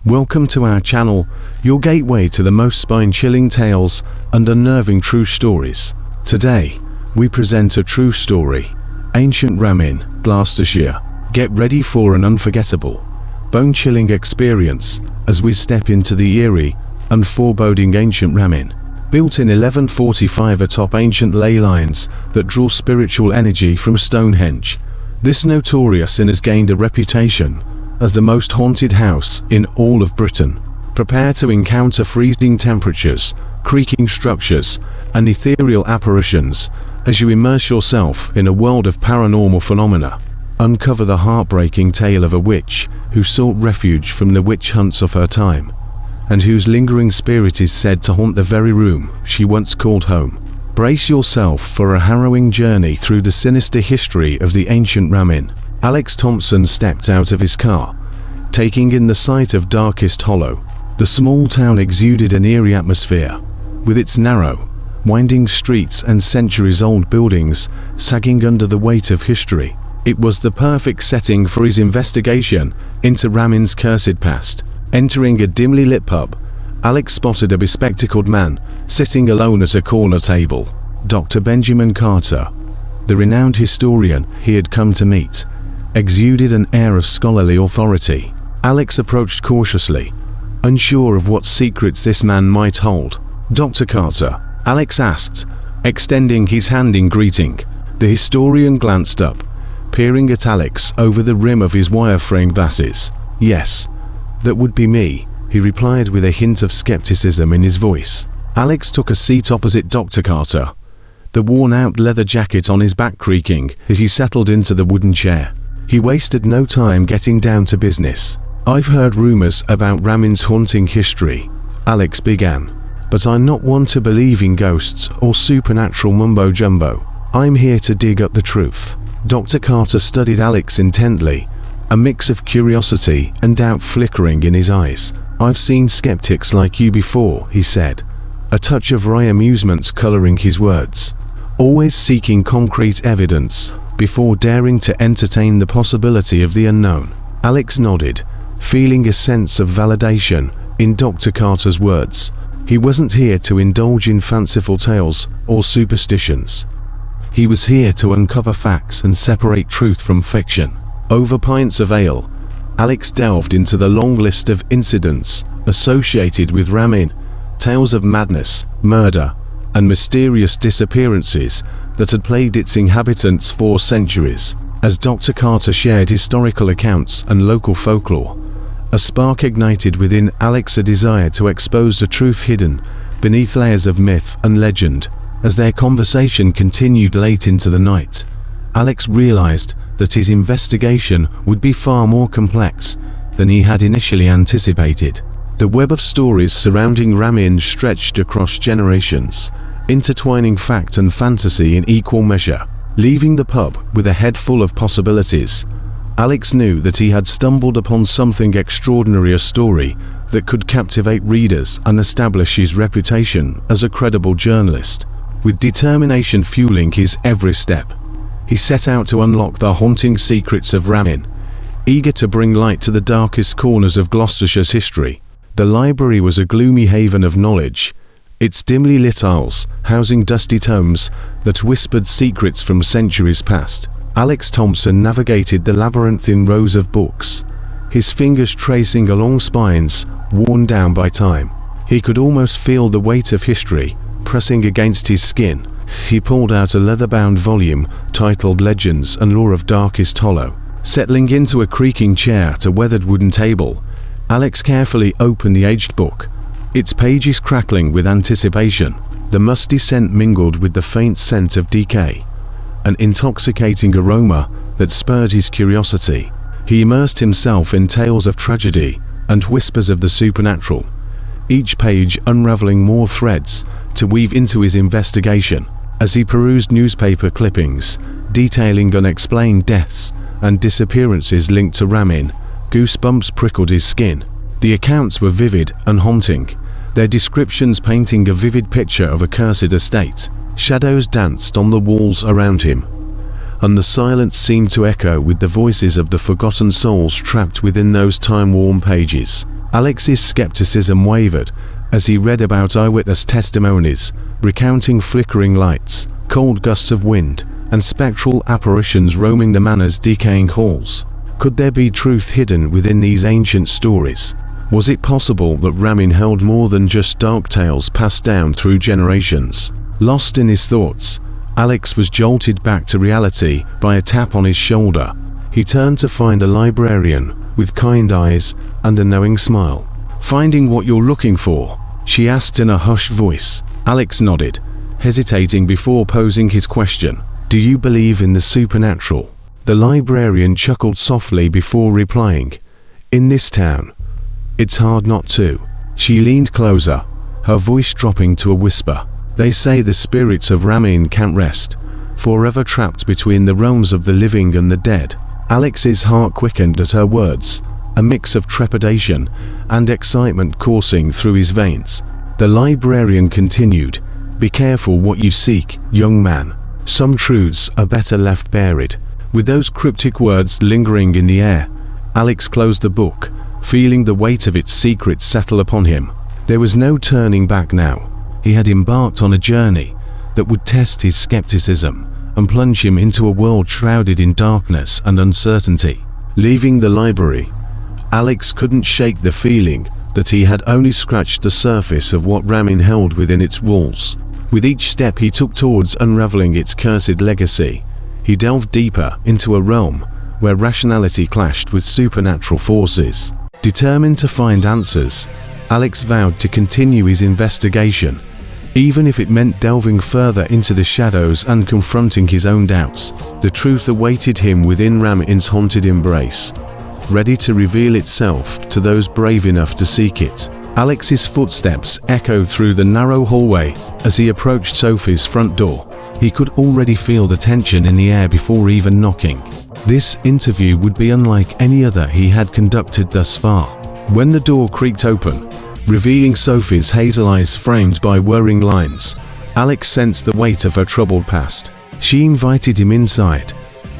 Welcome to our channel, your gateway to the most spine-chilling tales and unnerving true stories. Today, we present a true story, Ancient Ramin, Gloucestershire. Get ready for an unforgettable, bone-chilling experience as we step into the eerie and foreboding Ancient Ramin. Built in 1145 atop ancient ley lines that draw spiritual energy from Stonehenge, this notorious inn has gained a reputation as the most haunted house in all of Britain. Prepare to encounter freezing temperatures, creaking structures, and ethereal apparitions as you immerse yourself in a world of paranormal phenomena. Uncover the heartbreaking tale of a witch who sought refuge from the witch hunts of her time, and whose lingering spirit is said to haunt the very room she once called home. Brace yourself for a harrowing journey through the sinister history of the Ancient Ramin. Alex Thompson stepped out of his car, taking in the sight of Darkest Hollow. The small town exuded an eerie atmosphere, with its narrow, winding streets and centuries-old buildings sagging under the weight of history. It was the perfect setting for his investigation into Ramin's cursed past. Entering a dimly lit pub, Alex spotted a bespectacled man sitting alone at a corner table. Dr. Benjamin Carter, the renowned historian he had come to meet, exuded an air of scholarly authority. Alex approached cautiously, unsure of what secrets this man might hold. "Dr. Carter," Alex asked, extending his hand in greeting. The historian glanced up, peering at Alex over the rim of his wire-framed glasses. "Yes, that would be me," he replied with a hint of skepticism in his voice. Alex took a seat opposite Dr. Carter, the worn-out leather jacket on his back creaking as he settled into the wooden chair. He wasted no time getting down to business. "I've heard rumors about Ramin's haunting history," Alex began, "but I'm not one to believe in ghosts or supernatural mumbo-jumbo. I'm here to dig up the truth." Dr. Carter studied Alex intently, a mix of curiosity and doubt flickering in his eyes. "I've seen skeptics like you before," he said, a touch of wry amusement coloring his words, "always seeking concrete evidence before daring to entertain the possibility of the unknown." Alex nodded, feeling a sense of validation in Dr. Carter's words. He wasn't here to indulge in fanciful tales or superstitions. He was here to uncover facts and separate truth from fiction. Over pints of ale, Alex delved into the long list of incidents associated with Ramin, tales of madness, murder, and mysterious disappearances that had plagued its inhabitants for centuries. As Dr. Carter shared historical accounts and local folklore, a spark ignited within Alex, a desire to expose the truth hidden beneath layers of myth and legend. As their conversation continued late into the night, Alex realized that his investigation would be far more complex than he had initially anticipated. The web of stories surrounding Ramin stretched across generations, intertwining fact and fantasy in equal measure. Leaving the pub with a head full of possibilities, Alex knew that he had stumbled upon something extraordinary, a story that could captivate readers and establish his reputation as a credible journalist. With determination fueling his every step, he set out to unlock the haunting secrets of Ramin, eager to bring light to the darkest corners of Gloucestershire's history. The library was a gloomy haven of knowledge, its dimly lit aisles housing dusty tomes that whispered secrets from centuries past. Alex Thompson navigated the labyrinthine rows of books, his fingers tracing along spines worn down by time. He could almost feel the weight of history pressing against his skin. He pulled out a leather-bound volume titled Legends and Lore of Darkest Hollow. Settling into a creaking chair at a weathered wooden table, Alex carefully opened the aged book, its pages crackling with anticipation. The musty scent mingled with the faint scent of decay, an intoxicating aroma that spurred his curiosity. He immersed himself in tales of tragedy and whispers of the supernatural, each page unraveling more threads to weave into his investigation. As he perused newspaper clippings detailing unexplained deaths and disappearances linked to Ramin, goosebumps prickled his skin. The accounts were vivid and haunting, their descriptions painting a vivid picture of a cursed estate. Shadows danced on the walls around him, and the silence seemed to echo with the voices of the forgotten souls trapped within those time-worn pages. Alex's skepticism wavered as he read about eyewitness testimonies, recounting flickering lights, cold gusts of wind, and spectral apparitions roaming the manor's decaying halls. Could there be truth hidden within these ancient stories? Was it possible that Ramin held more than just dark tales passed down through generations? Lost in his thoughts, Alex was jolted back to reality by a tap on his shoulder. He turned to find a librarian with kind eyes and a knowing smile. "Finding what you're looking for?" she asked in a hushed voice. Alex nodded, hesitating before posing his question. "Do you believe in the supernatural?" The librarian chuckled softly before replying, "In this town, it's hard not to." She leaned closer, her voice dropping to a whisper. "They say the spirits of Ramin can't rest, forever trapped between the realms of the living and the dead." Alex's heart quickened at her words, a mix of trepidation and excitement coursing through his veins. The librarian continued, "Be careful what you seek, young man. Some truths are better left buried." With those cryptic words lingering in the air, Alex closed the book, feeling the weight of its secrets settle upon him. There was no turning back now. He had embarked on a journey that would test his skepticism and plunge him into a world shrouded in darkness and uncertainty. Leaving the library, Alex couldn't shake the feeling that he had only scratched the surface of what Ramin held within its walls. With each step he took towards unraveling its cursed legacy, he delved deeper into a realm where rationality clashed with supernatural forces. Determined to find answers, Alex vowed to continue his investigation, even if it meant delving further into the shadows and confronting his own doubts. The truth awaited him within Ramin's haunted embrace, ready to reveal itself to those brave enough to seek it. Alex's footsteps echoed through the narrow hallway as he approached Sophie's front door. He could already feel the tension in the air before even knocking. This interview would be unlike any other he had conducted thus far. When the door creaked open, revealing Sophie's hazel eyes framed by whirring lines, Alex sensed the weight of her troubled past. She invited him inside,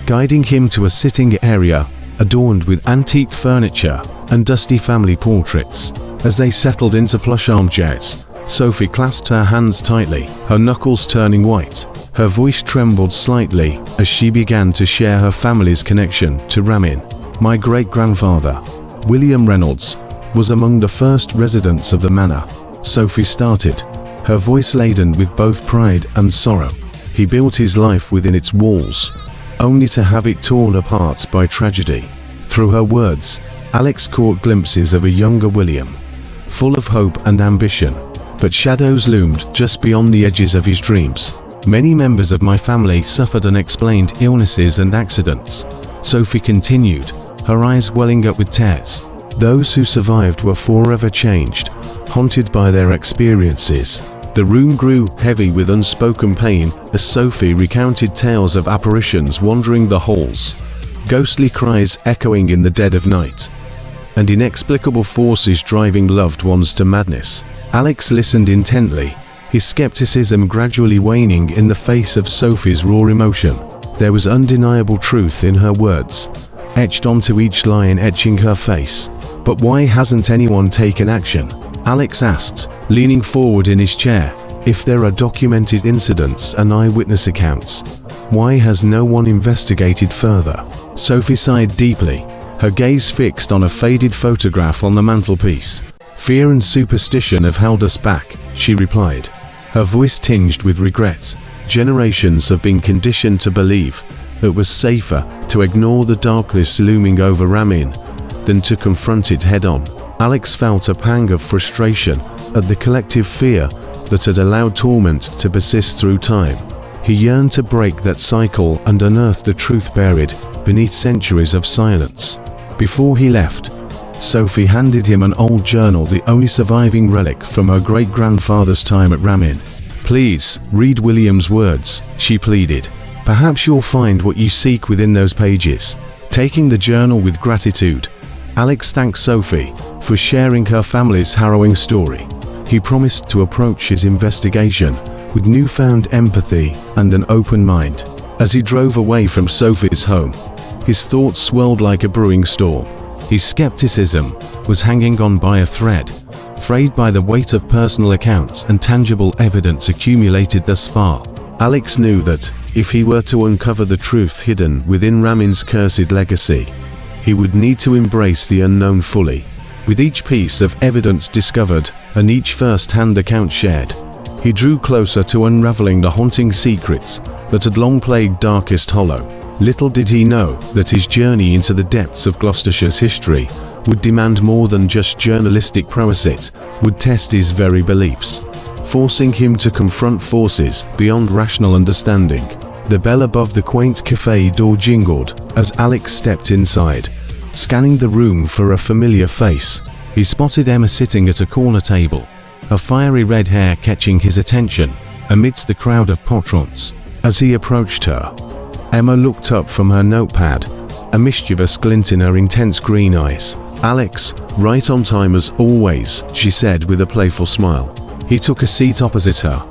guiding him to a sitting area adorned with antique furniture and dusty family portraits. As they settled into plush armchairs, Sophie clasped her hands tightly, her knuckles turning white. Her voice trembled slightly as she began to share her family's connection to Ramin. "My great-grandfather, William Reynolds, was among the first residents of the manor," Sophie started, her voice laden with both pride and sorrow. "He built his life within its walls, only to have it torn apart by tragedy." Through her words, Alex caught glimpses of a younger William, full of hope and ambition, but shadows loomed just beyond the edges of his dreams. "Many members of my family suffered unexplained illnesses and accidents," Sophie continued, her eyes welling up with tears. "Those who survived were forever changed, haunted by their experiences." The room grew heavy with unspoken pain as Sophie recounted tales of apparitions wandering the halls, ghostly cries echoing in the dead of night, and inexplicable forces driving loved ones to madness. Alex listened intently, his skepticism gradually waning in the face of Sophie's raw emotion. There was undeniable truth in her words, etched onto each line etching her face. "But why hasn't anyone taken action?" Alex asked, leaning forward in his chair. "If there are documented incidents and eyewitness accounts, why has no one investigated further?" Sophie sighed deeply, her gaze fixed on a faded photograph on the mantelpiece. "Fear and superstition have held us back," she replied, her voice tinged with regret. "Generations have been conditioned to believe that it was safer to ignore the darkness looming over Ramin than to confront it head-on." Alex felt a pang of frustration at the collective fear that had allowed torment to persist through time. He yearned to break that cycle and unearth the truth buried beneath centuries of silence. Before he left, Sophie handed him an old journal, the only surviving relic from her great-grandfather's time at Ramin. "Please, read William's words," she pleaded. "Perhaps you'll find what you seek within those pages." Taking the journal with gratitude, Alex thanked Sophie for sharing her family's harrowing story. He promised to approach his investigation with newfound empathy and an open mind. As he drove away from Sophie's home, his thoughts swirled like a brewing storm. His skepticism was hanging on by a thread, frayed by the weight of personal accounts and tangible evidence accumulated thus far. Alex knew that, if he were to uncover the truth hidden within Ramin's cursed legacy, he would need to embrace the unknown fully. With each piece of evidence discovered, and each first-hand account shared, he drew closer to unraveling the haunting secrets that had long plagued Darkest Hollow. Little did he know that his journey into the depths of Gloucestershire's history would demand more than just journalistic prowess. It would test his very beliefs, forcing him to confront forces beyond rational understanding. The bell above the quaint cafe door jingled as Alex stepped inside. Scanning the room for a familiar face, he spotted Emma sitting at a corner table, her fiery red hair catching his attention amidst the crowd of patrons. As he approached her, Emma looked up from her notepad, a mischievous glint in her intense green eyes. "Alex, right on time as always," she said with a playful smile. He took a seat opposite her,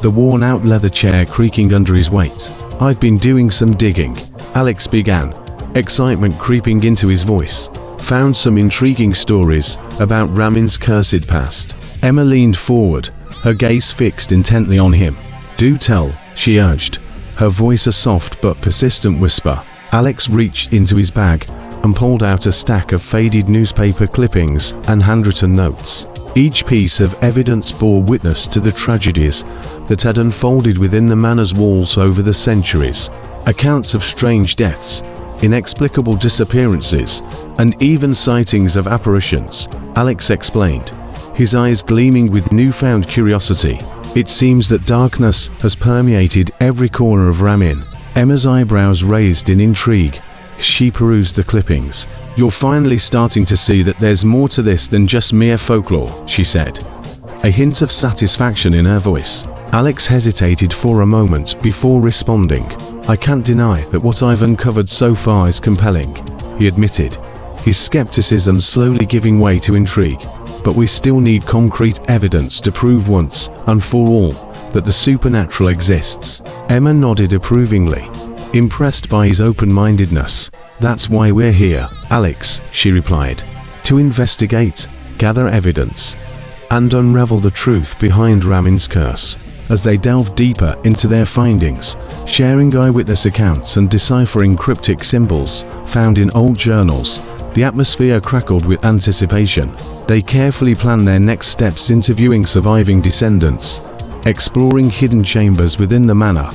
the worn-out leather chair creaking under his weight. "I've been doing some digging," Alex began, excitement creeping into his voice. "Found some intriguing stories about Ramin's cursed past." Emma leaned forward, her gaze fixed intently on him. "Do tell," she urged, her voice a soft but persistent whisper. Alex reached into his bag and pulled out a stack of faded newspaper clippings and handwritten notes. Each piece of evidence bore witness to the tragedies that had unfolded within the manor's walls over the centuries. Accounts of strange deaths, inexplicable disappearances, and even sightings of apparitions, Alex explained, his eyes gleaming with newfound curiosity. "It seems that darkness has permeated every corner of Ramin." Emma's eyebrows raised in intrigue as she perused the clippings. "You're finally starting to see that there's more to this than just mere folklore," she said, a hint of satisfaction in her voice. Alex hesitated for a moment before responding. "I can't deny that what I've uncovered so far is compelling," he admitted, his skepticism slowly giving way to intrigue. "But we still need concrete evidence to prove once and for all that the supernatural exists." Emma nodded approvingly, impressed by his open-mindedness. "That's why we're here, Alex," she replied, "to investigate, gather evidence, and unravel the truth behind Ramin's curse." As they delved deeper into their findings, sharing eyewitness accounts and deciphering cryptic symbols found in old journals, the atmosphere crackled with anticipation. They carefully planned their next steps, interviewing surviving descendants, exploring hidden chambers within the manor,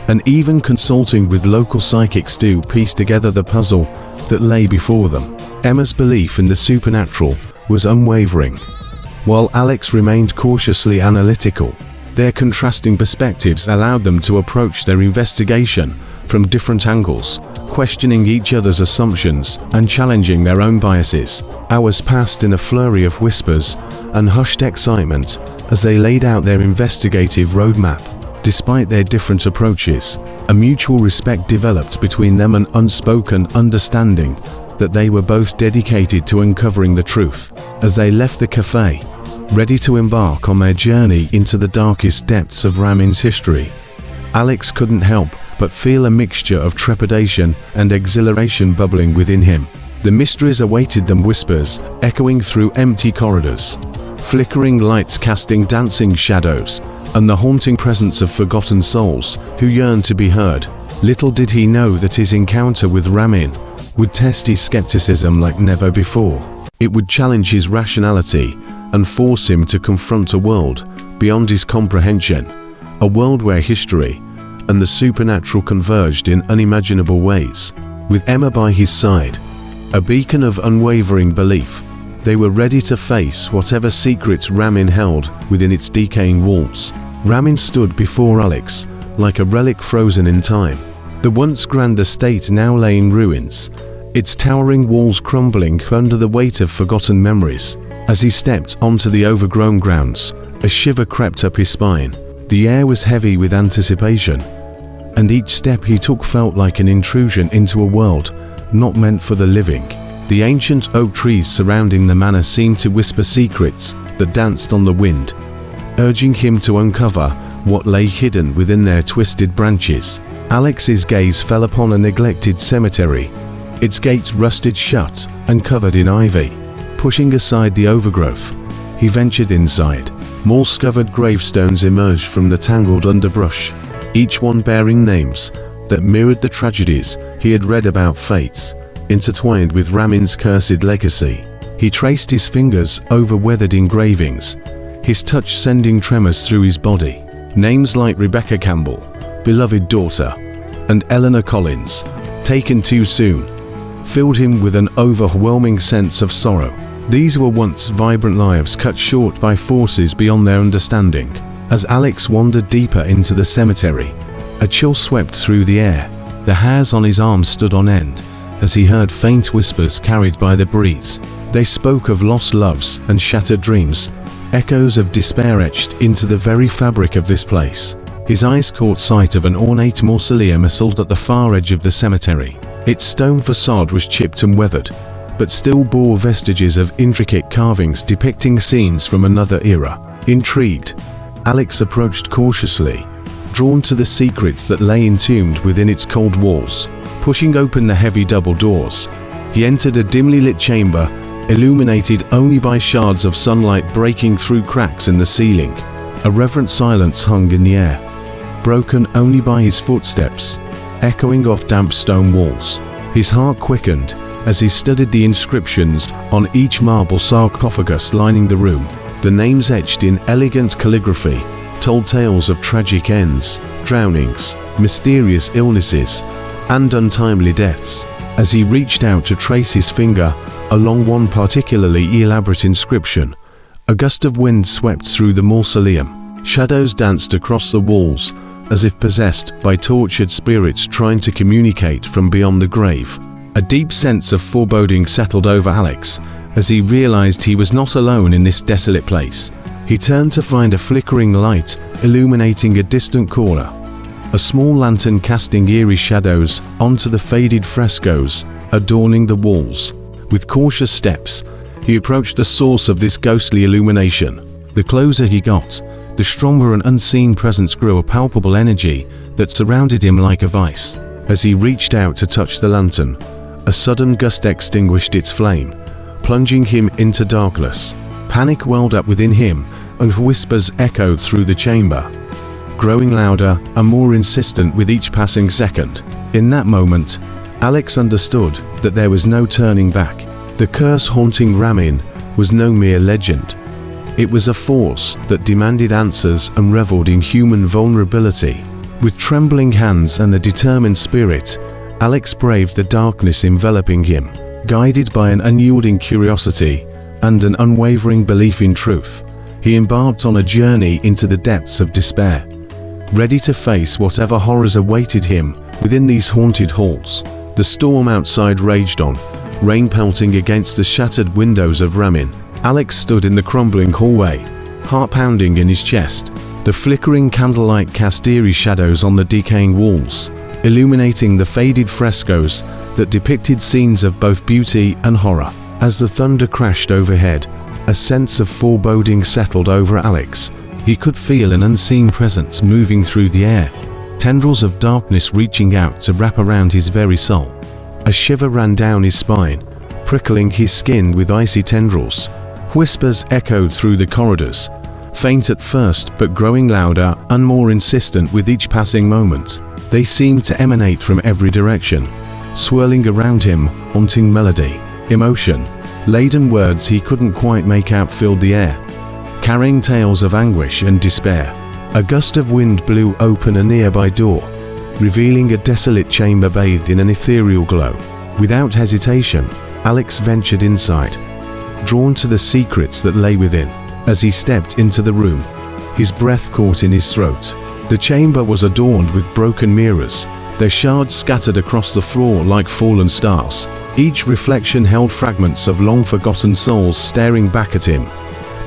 and even consulting with local psychics to piece together the puzzle that lay before them. Emma's belief in the supernatural was unwavering, while Alex remained cautiously analytical. Their contrasting perspectives allowed them to approach their investigation from different angles, questioning each other's assumptions and challenging their own biases. Hours passed in a flurry of whispers and hushed excitement as they laid out their investigative roadmap. Despite their different approaches, a mutual respect developed between them, an unspoken understanding that they were both dedicated to uncovering the truth. As they left the cafe, ready to embark on their journey into the darkest depths of Ramin's history, Alex couldn't help but feel a mixture of trepidation and exhilaration bubbling within him. The mysteries awaited them, whispers echoing through empty corridors, flickering lights casting dancing shadows, and the haunting presence of forgotten souls who yearned to be heard. Little did he know that his encounter with Ramin would test his skepticism like never before. It would challenge his rationality and force him to confront a world beyond his comprehension, a world where history and the supernatural converged in unimaginable ways. With Emma by his side, a beacon of unwavering belief, they were ready to face whatever secrets Ramin held within its decaying walls. Ramin stood before Alex like a relic frozen in time. The once grand estate now lay in ruins, its towering walls crumbling under the weight of forgotten memories. As he stepped onto the overgrown grounds, a shiver crept up his spine. The air was heavy with anticipation, and each step he took felt like an intrusion into a world not meant for the living. The ancient oak trees surrounding the manor seemed to whisper secrets that danced on the wind, urging him to uncover what lay hidden within their twisted branches. Alex's gaze fell upon a neglected cemetery, its gates rusted shut and covered in ivy. Pushing aside the overgrowth, he ventured inside. Moss-covered gravestones emerged from the tangled underbrush, each one bearing names that mirrored the tragedies he had read about, fates intertwined with Ramin's cursed legacy. He traced his fingers over weathered engravings, his touch sending tremors through his body. Names like Rebecca Campbell, beloved daughter, and Eleanor Collins, taken too soon, filled him with an overwhelming sense of sorrow. These were once vibrant lives cut short by forces beyond their understanding. As Alex wandered deeper into the cemetery, a chill swept through the air. The hairs on his arms stood on end as he heard faint whispers carried by the breeze. They spoke of lost loves and shattered dreams, echoes of despair etched into the very fabric of this place. His eyes caught sight of an ornate mausoleum nestled at the far edge of the cemetery. Its stone facade was chipped and weathered, but still bore vestiges of intricate carvings depicting scenes from another era. Intrigued, Alex approached cautiously, drawn to the secrets that lay entombed within its cold walls. Pushing open the heavy double doors, he entered a dimly lit chamber, illuminated only by shards of sunlight breaking through cracks in the ceiling. A reverent silence hung in the air, broken only by his footsteps, echoing off damp stone walls. His heart quickened as he studied the inscriptions on each marble sarcophagus lining the room. The names etched in elegant calligraphy told tales of tragic ends, drownings, mysterious illnesses, and untimely deaths. As he reached out to trace his finger along one particularly elaborate inscription, a gust of wind swept through the mausoleum. Shadows danced across the walls as if possessed by tortured spirits trying to communicate from beyond the grave. A deep sense of foreboding settled over Alex as he realized he was not alone in this desolate place. He turned to find a flickering light illuminating a distant corner, a small lantern casting eerie shadows onto the faded frescoes adorning the walls. With cautious steps, he approached the source of this ghostly illumination. The closer he got, the stronger an unseen presence grew, a palpable energy that surrounded him like a vice. As he reached out to touch the lantern, a sudden gust extinguished its flame, plunging him into darkness. Panic welled up within him, and whispers echoed through the chamber, growing louder and more insistent with each passing second. In that moment, Alex understood that there was no turning back. The curse haunting Ramin was no mere legend. It was a force that demanded answers and reveled in human vulnerability. With trembling hands and a determined spirit, Alex braved the darkness enveloping him. Guided by an unyielding curiosity and an unwavering belief in truth, he embarked on a journey into the depths of despair, ready to face whatever horrors awaited him within these haunted halls. The storm outside raged on, rain pelting against the shattered windows of Ramin. Alex stood in the crumbling hallway, heart pounding in his chest. The flickering candlelight cast eerie shadows on the decaying walls, illuminating the faded frescoes that depicted scenes of both beauty and horror. As the thunder crashed overhead, a sense of foreboding settled over Alex. He could feel an unseen presence moving through the air, tendrils of darkness reaching out to wrap around his very soul. A shiver ran down his spine, prickling his skin with icy tendrils. Whispers echoed through the corridors, faint at first but growing louder and more insistent with each passing moment. They seemed to emanate from every direction, swirling around him, haunting melody. Emotion, laden words he couldn't quite make out filled the air, carrying tales of anguish and despair. A gust of wind blew open a nearby door, revealing a desolate chamber bathed in an ethereal glow. Without hesitation, Alex ventured inside, drawn to the secrets that lay within. As he stepped into the room, his breath caught in his throat. The chamber was adorned with broken mirrors, their shards scattered across the floor like fallen stars. Each reflection held fragments of long-forgotten souls staring back at him,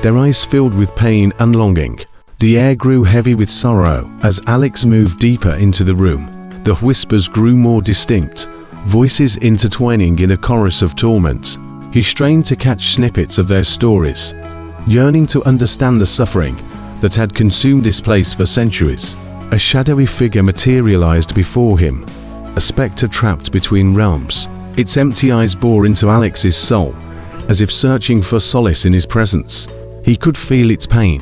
their eyes filled with pain and longing. The air grew heavy with sorrow as Alex moved deeper into the room. The whispers grew more distinct, voices intertwining in a chorus of torment. He strained to catch snippets of their stories, yearning to understand the suffering that had consumed this place for centuries. A shadowy figure materialized before him, a specter trapped between realms. Its empty eyes bore into Alex's soul, as if searching for solace in his presence. He could feel its pain,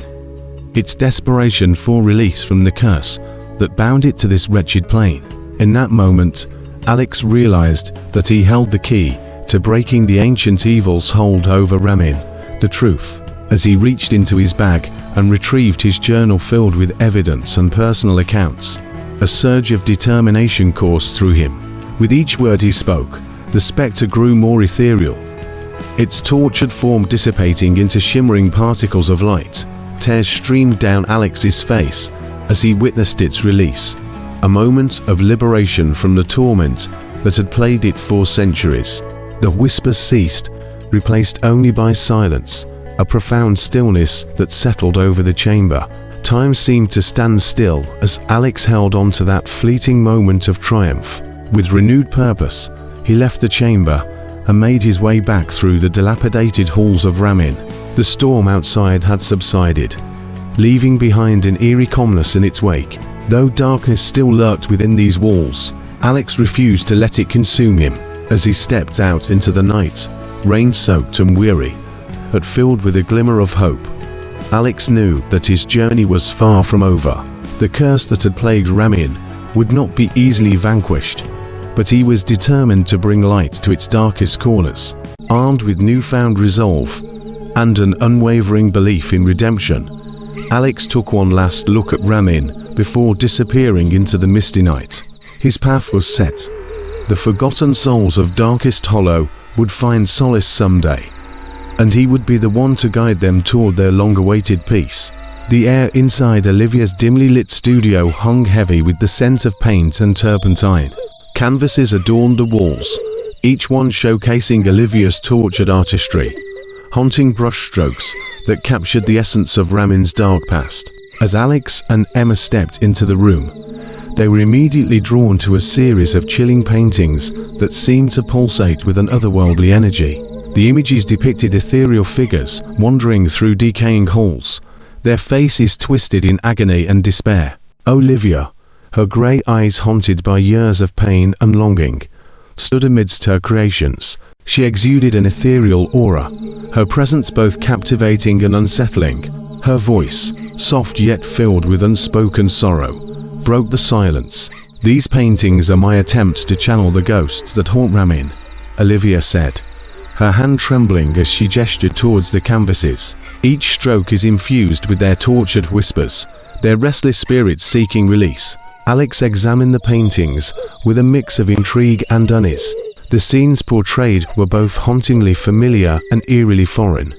its desperation for release from the curse that bound it to this wretched plane. In that moment, Alex realized that he held the key to breaking the ancient evil's hold over Ramin, the truth. As he reached into his bag and retrieved his journal filled with evidence and personal accounts, a surge of determination coursed through him. With each word he spoke, the spectre grew more ethereal, its tortured form dissipating into shimmering particles of light. Tears streamed down Alex's face as he witnessed its release, a moment of liberation from the torment that had plagued it for centuries. The whispers ceased, replaced only by silence, a profound stillness that settled over the chamber. Time seemed to stand still as Alex held on to that fleeting moment of triumph. With renewed purpose, he left the chamber and made his way back through the dilapidated halls of Ramin. The storm outside had subsided, leaving behind an eerie calmness in its wake. Though darkness still lurked within these walls, Alex refused to let it consume him. As he stepped out into the night, rain-soaked and weary, but filled with a glimmer of hope, Alex knew that his journey was far from over. The curse that had plagued Ramin would not be easily vanquished, but he was determined to bring light to its darkest corners. Armed with newfound resolve and an unwavering belief in redemption, Alex took one last look at Ramin before disappearing into the misty night. His path was set. The forgotten souls of Darkest Hollow would find solace someday, and he would be the one to guide them toward their long-awaited peace. The air inside Olivia's dimly lit studio hung heavy with the scent of paint and turpentine. Canvases adorned the walls, each one showcasing Olivia's tortured artistry, haunting brushstrokes that captured the essence of Ramin's dark past. As Alex and Emma stepped into the room, they were immediately drawn to a series of chilling paintings that seemed to pulsate with an otherworldly energy. The images depicted ethereal figures wandering through decaying halls, their faces twisted in agony and despair. Olivia, her grey eyes haunted by years of pain and longing, stood amidst her creations. She exuded an ethereal aura, her presence both captivating and unsettling. Her voice, soft yet filled with unspoken sorrow, broke the silence. "These paintings are my attempts to channel the ghosts that haunt Ramin," Olivia said, her hand trembling as she gestured towards the canvases. "Each stroke is infused with their tortured whispers, their restless spirits seeking release." Alex examined the paintings with a mix of intrigue and unease. The scenes portrayed were both hauntingly familiar and eerily foreign,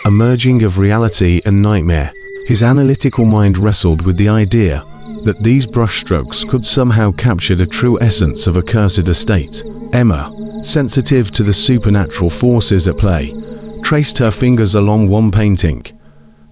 a merging of reality and nightmare. His analytical mind wrestled with the idea that these brushstrokes could somehow capture the true essence of a cursed estate. Emma, sensitive to the supernatural forces at play, traced her fingers along one painting,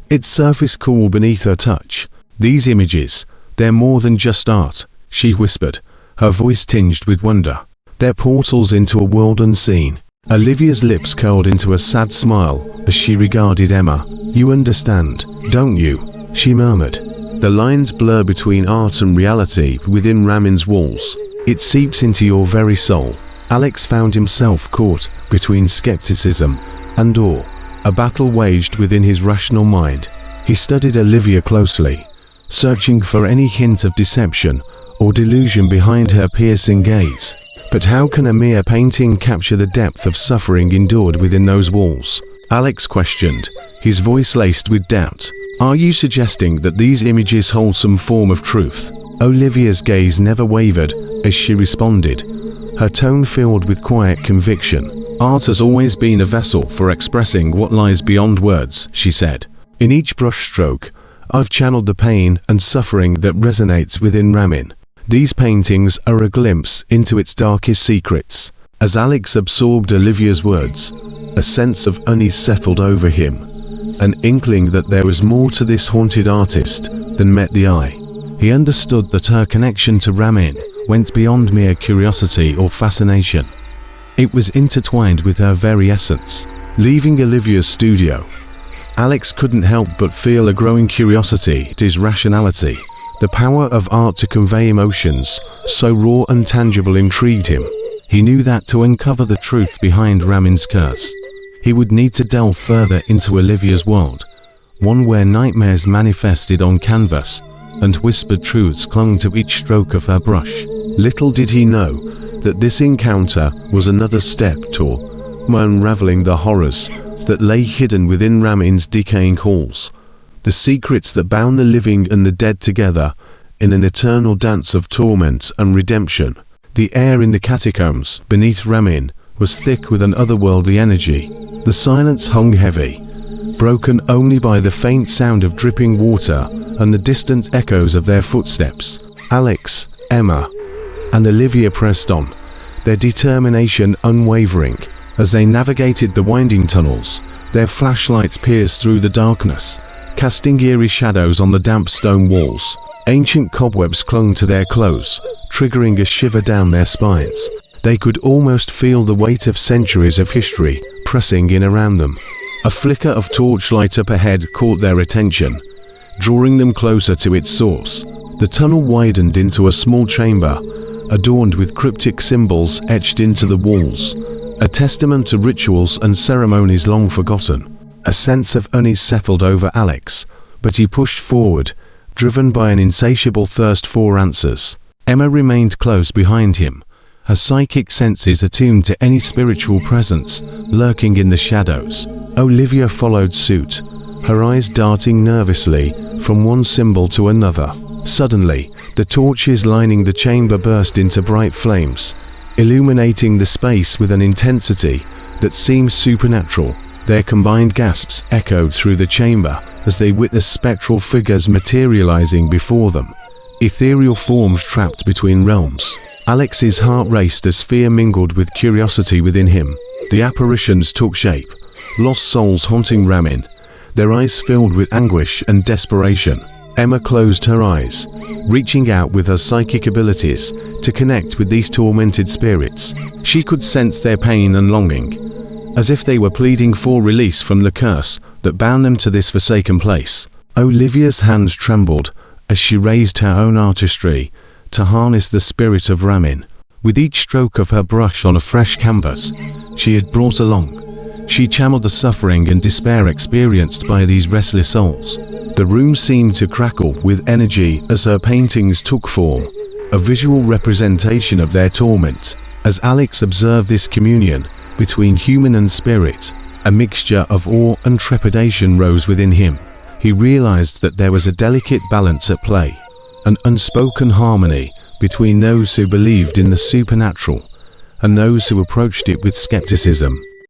its surface cool beneath her touch. "These images, they're more than just art," she whispered, her voice tinged with wonder. "They're portals into a world unseen." Olivia's lips curled into a sad smile as she regarded Emma. "You understand, don't you?" she murmured. "The lines blur between art and reality within Ramin's walls. It seeps into your very soul." Alex found himself caught between skepticism and awe, a battle waged within his rational mind. He studied Olivia closely, searching for any hint of deception or delusion behind her piercing gaze. But how can a mere painting capture the depth of suffering endured within those walls? Alex questioned, his voice laced with doubt. "Are you suggesting that these images hold some form of truth?" Olivia's gaze never wavered as she responded, her tone filled with quiet conviction. "Art has always been a vessel for expressing what lies beyond words," she said. "In each brushstroke, I've channeled the pain and suffering that resonates within Ramin. These paintings are a glimpse into its darkest secrets." As Alex absorbed Olivia's words, a sense of unease settled over him, an inkling that there was more to this haunted artist than met the eye. He understood that her connection to Ramin went beyond mere curiosity or fascination. It was intertwined with her very essence. Leaving Olivia's studio, Alex couldn't help but feel a growing curiosity at his rationality. The power of art to convey emotions, so raw and tangible, intrigued him. He knew that to uncover the truth behind Ramin's curse, he would need to delve further into Olivia's world, one where nightmares manifested on canvas, and whispered truths clung to each stroke of her brush. Little did he know that this encounter was another step toward unraveling the horrors that lay hidden within Ramin's decaying halls, the secrets that bound the living and the dead together in an eternal dance of torment and redemption. The air in the catacombs beneath Ramin was thick with an otherworldly energy. The silence hung heavy, broken only by the faint sound of dripping water and the distant echoes of their footsteps. Alex, Emma, and Olivia pressed on, their determination unwavering. As they navigated the winding tunnels, their flashlights pierced through the darkness, casting eerie shadows on the damp stone walls. Ancient cobwebs clung to their clothes, triggering a shiver down their spines. They could almost feel the weight of centuries of history pressing in around them. A flicker of torchlight up ahead caught their attention, drawing them closer to its source. The tunnel widened into a small chamber, adorned with cryptic symbols etched into the walls, a testament to rituals and ceremonies long forgotten. A sense of unease settled over Alex, but he pushed forward, driven by an insatiable thirst for answers. Emma remained close behind him, her psychic senses attuned to any spiritual presence lurking in the shadows. Olivia followed suit, her eyes darting nervously from one symbol to another. Suddenly, the torches lining the chamber burst into bright flames, illuminating the space with an intensity that seemed supernatural. Their combined gasps echoed through the chamber as they witnessed spectral figures materializing before them, ethereal forms trapped between realms. Alex's heart raced as fear mingled with curiosity within him. The apparitions took shape, lost souls haunting Ramin, their eyes filled with anguish and desperation. Emma closed her eyes, reaching out with her psychic abilities to connect with these tormented spirits. She could sense their pain and longing, as if they were pleading for release from the curse that bound them to this forsaken place. Olivia's hands trembled as she raised her own artistry to harness the spirit of Ramin. With each stroke of her brush on a fresh canvas she had brought along, she channeled the suffering and despair experienced by these restless souls. The room seemed to crackle with energy as her paintings took form, a visual representation of their torment. As Alex observed this communion between human and spirit, a mixture of awe and trepidation rose within him. He realized that there was a delicate balance at play, an unspoken harmony between those who believed in the supernatural and those who approached it with skepticism.